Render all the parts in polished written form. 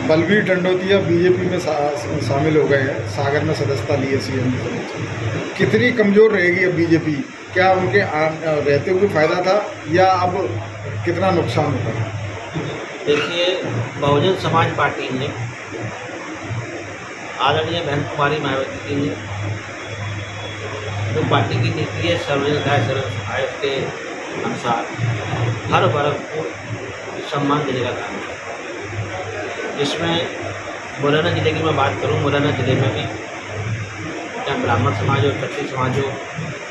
Balvir टंडोतिया BJP में शामिल हो गए हैं, सागर में सदस्यता ली है सीएम। कितनी कमज़ोर रहेगी अब बीजेपी? क्या उनके रहते हुए फ़ायदा था या अब कितना नुकसान होगा? देखिए, बहुजन समाज पार्टी ने आदरणीय बहन कुमारी मायावती जी ने जो पार्टी की नीति है सार्वजनिक आय के अनुसार हर वर्ग को सम्मान देने का काम है, जिसमें मुरैना जिले की मैं बात करूं, मुरैना जिले में भी चाहे ब्राह्मण समाज हो, क्षत्रिय समाज हो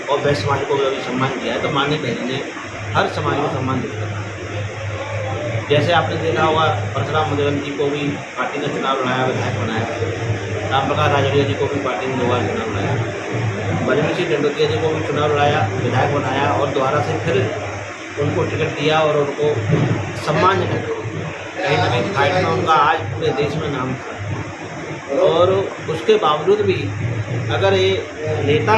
और वैश्य समाज को भी अभी सम्मान दिया है। तो माननीय बहन ने हर समाज को सम्मान देने का काम है। जैसे आपने देखा होगा, परशुराम मुदगल जी को भी पार्टी ने चुनाव लड़ाया, विधायक बनाया। राम प्रकाश राजौरिया जी को भी पार्टी ने 2 बार चुनाव लड़ाया। बलवीर सिंह टंडोतिया जी को भी चुनाव लड़ाया, विधायक बनाया और दोबारा से फिर उनको टिकट दिया और उनको सम्मानजनक कहीं ना कहीं फाइट में उनका आज पूरे देश में नाम था। और उसके बावजूद भी अगर ये नेता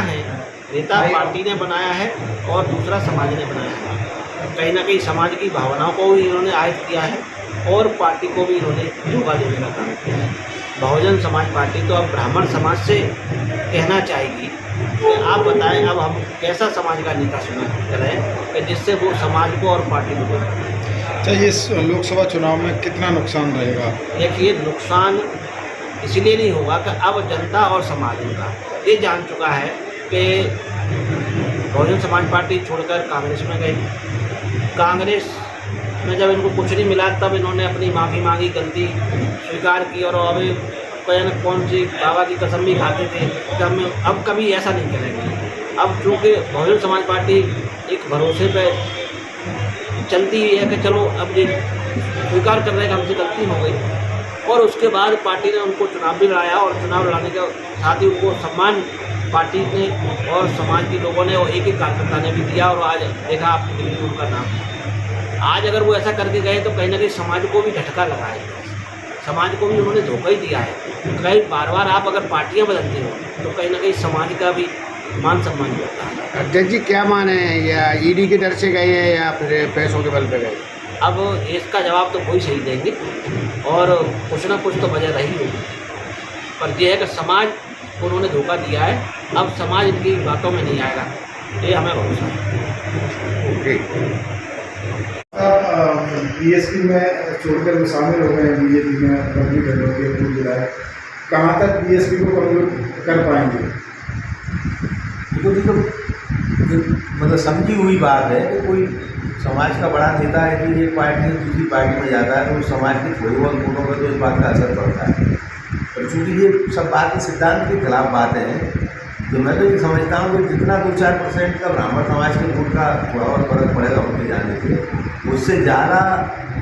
पार्टी ने बनाया है और दूसरा समाज ने बनाया है, कहीं ना कहीं समाज की भावनाओं को भी इन्होंने आयत किया है और पार्टी को भी इन्होंने धोखा देने का काम किया है। बहुजन समाज पार्टी तो अब ब्राह्मण समाज से कहना चाहेगी कि आप बताएं अब हम कैसा समाज का नेता चुना करें कि जिससे वो समाज को और पार्टी को बनाए। चाहिए इस लोकसभा चुनाव में कितना नुकसान रहेगा? देखिए, नुकसान इसलिए नहीं होगा कि अब जनता और समाज इनका ये जान चुका है कि बहुजन समाज पार्टी छोड़कर कांग्रेस में गई। कांग्रेस में जब इनको कुछ नहीं मिला तब इन्होंने अपनी माफ़ी मांगी, गलती स्वीकार की और कौन सी बाबा की कसम भी खाते थे कि हम अब कभी ऐसा नहीं करेंगे। अब चूँकि बहुजन समाज पार्टी एक भरोसे पे चलती हुई है कि चलो अब ये स्वीकार कर रहे हैं कि हमसे गलती हो गई, और उसके बाद पार्टी ने उनको चुनाव भी लड़ाया और चुनाव लड़ाने के साथ ही उनको सम्मान पार्टी ने और समाज के लोगों ने और एक कार्यकर्ता ने भी दिया। और आज देखा आप दिल्ली में उनका नाम। आज अगर वो ऐसा करके गए तो कहीं ना कहीं समाज को भी झटका लगा है, समाज को भी उन्होंने धोखा ही दिया है। कहीं बार बार आप अगर पार्टियाँ बदलते हो तो कहीं ना कहीं समाज का भी मान सम्मान होता है। अध्यक्ष जी, क्या माने हैं, या ईडी के डर से गए हैं या फिर पैसों के बल पे गए? अब इसका जवाब तो कोई सही देंगे और कुछ ना कुछ तो वजह रही होगी, पर यह है कि समाज को उन्होंने धोखा दिया है। अब समाज इनकी बातों में नहीं आएगा, ये हमें भरोसा है। ओके। बीएसपी में छोड़कर वो शामिल हो गए हैं बीजेपी में, बलवीर टंडोतिया पूर्व विधायक। कहाँ तक बीएसपी को कमजोर कर पाएंगे? तो मतलब समझी हुई बात है कि कोई समाज का बड़ा नेता है कि एक पार्टी से दूसरी पार्टी में जाता है तो उस समाज की थोड़ी बहुत वोटों पर तो इस बात का असर पड़ता है। और चूँकि ये सब बातें सिद्धांत के खिलाफ बातें हैं, तो मैं तो ये समझता हूँ कि जितना 2-4% का ब्राह्मण समाज के वोट का थोड़ा और फर्क पड़ेगा उनके जाने से, उससे ज़्यादा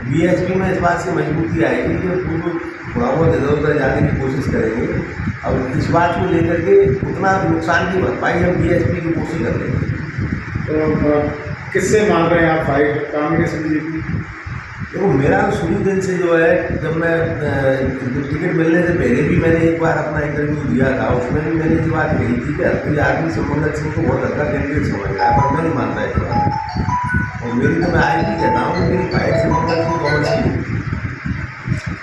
बीएसपी में इस बात से मजबूती आएगी कि पूर्व थोड़ा बहुत इधर उधर जाने की कोशिश करेंगे। और इस बात को लेकर के उतना नुकसान की भरपाई हम बीएसपी की कोशिश कर लेंगे। तो किससे मान रहे हैं आप फाइट, कांग्रेस बीजेपी? देखो, मेरा शुरू दिन से जो है, जब मैं टिकट मिलने से पहले भी मैंने एक बार अपना इंटरव्यू दिया था, उसमें भी मैंने ये बात कही थी कि कोई आदमी सिमरन सिंह को बहुत हल्का कैंडिडेट समझ रहा है, पर मैं नहीं मानता है बात। और मेरी तो मैं आज भी कहता हूँ कि मेरी फाइट सिमरन सिंह कॉमर्स की।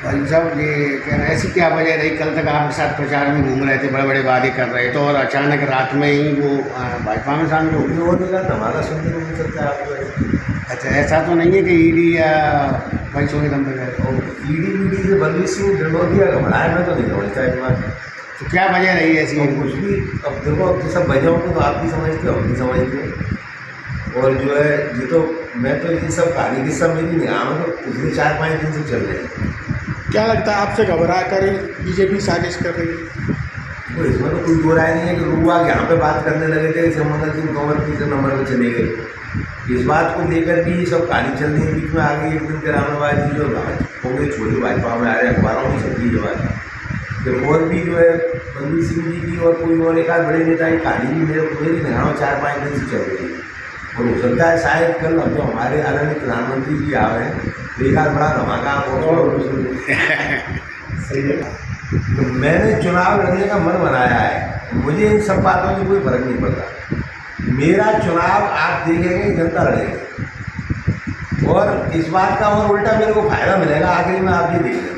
भाई साहब, ये क्या ऐसी क्या वजह रही? कल तक आपके साथ प्रचार में घूम रहे थे, बड़े बड़े वादे कर रहे थे और अचानक रात में ही वो भाजपा में शामिल हो गए। होने का धमाका सुनने को मिल सकता है आपको। अच्छा, ऐसा तो नहीं है कि ईडी या पैसों के दम पे गए? और ईडी से बलवीर सिंह टंडोतिया का बनाया, मैं तो नहीं समझता इस बात। तो क्या वजह रही है ऐसी? कुछ भी, अब देखो, अब ये सब वजहों को तो आप भी समझते हो, हम भी समझते हैं। और जो है ये तो मैं तो ये सब कहानी किस्सा मेरी निगाह में तो पिछले 4-5 दिन से चल रहे हैं। क्या लगता है आपसे घबरा कर बीजेपी साजिश कर रही है? तो इसमें तो कोई दो राय नहीं है कि लोग आगे यहाँ पे बात करने लगे थे, सिमरन सिंह तोमर तीसरे नंबर पर चले गए। इस बात को लेकर भी सब कहानी चल रही है। बीच में आगे एक दिन के रामनवाज जी जो कांग्रेस छोड़ी भाजपा में आ रहे, अखबारों में छपी जो बात, फिर और भी जो है बलवीर सिंह जी की और कोई और एक आध बड़े नेता की कहानी भी मेरी निगाहों 4-5 दिन से चल रही है। और हो सकता है शायद कल जो हमारे आदरणीय प्रधानमंत्री जी आ रहे हैं, एक आध बड़ा धमाका और सही है। तो मैंने चुनाव लड़ने का मन बनाया है, मुझे इन सब बातों में कोई फर्क नहीं पड़ता। मेरा चुनाव आप देखेंगे, जनता लड़ेगी, और इस बात का और उल्टा मेरे को फायदा मिलेगा आखिरी में, आप ये देखेंगे।